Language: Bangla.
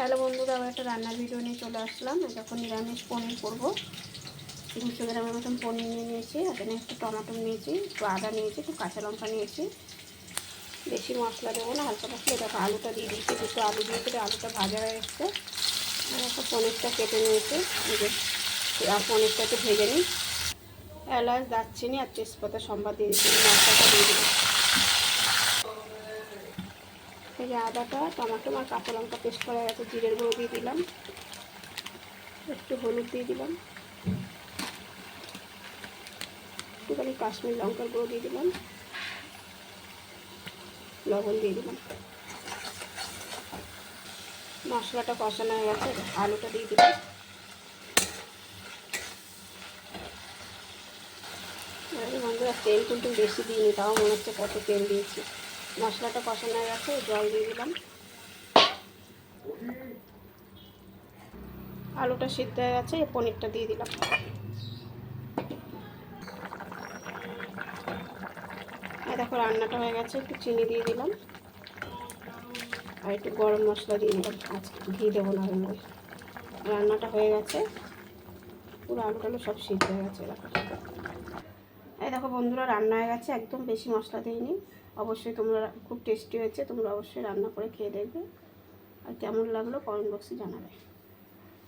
হ্যালো বন্ধুরা, আবার একটা রান্নার ভিডিও নিয়ে চলে আসলাম। যখন নিরামিষ পনির করবো, 200 গ্রামের মতন পনির নিয়ে নিয়েছি। এখানে একটু টমেটো নিয়েছি, একটু আদা নিয়েছি, একটু কাঁচা লঙ্কা নিয়েছি। বেশি মশলা দেবো না, হালকা মশলা। দেখো আলুটা দিয়ে দিয়েছি, দুটো আলু দিয়েছি, আলুটা ভাজা হয়ে এসছে। একটা পনিরটা কেটে নিয়েছি, পনিরটা একটু ভেজে নিই। এলাচ, দারচিনি আর তেজপাতা সম্বাদ দিয়ে দিচ্ছি, মশলাটা দিয়ে দিই। এই যে আদাটা, টমেটো আর কাঁচা লঙ্কা পেস্ট করা গেছে, জিরের গুঁড়ো দিয়ে দিলাম, একটু হলুদ দিয়ে দিলাম, একটুখানি কাশ্মীর লঙ্কার গুঁড়ো দিয়ে দিলাম, লবণ দিয়ে দিলাম। মশলাটা কষানো হয়ে গেছে, আলুটা দিয়ে দিলাম। বন্ধুরা, তেল কিন্তু বেশি দিইনি, তাও মনে হচ্ছে কত তেল দিয়েছি। মশলাটা কষানো হয়ে গেছে, জল দিয়ে দিলাম। আলুটা সিদ্ধ হয়ে গেছে, পনিরটা দিয়ে দিলাম। দেখো রান্নাটা হয়ে গেছে, একটু চিনি দিয়ে দিলাম আর একটু গরম মশলা দিয়ে দিলাম। আজকে ঘি দেবো না, রান্নাটা হয়ে গেছে, পুরো আলু টালু সব সিদ্ধ হয়ে গেছে। দেখো বন্ধুরা, রান্না হয়ে গেছে, একদম বেশি মশলা দিইনি। অবশ্যই তোমরা, খুব টেস্টি হয়েছে, তোমরা অবশ্যই রান্না করে খেয়ে দেখবে। আর কেমন লাগলো কমেন্ট বক্সে জানাবে।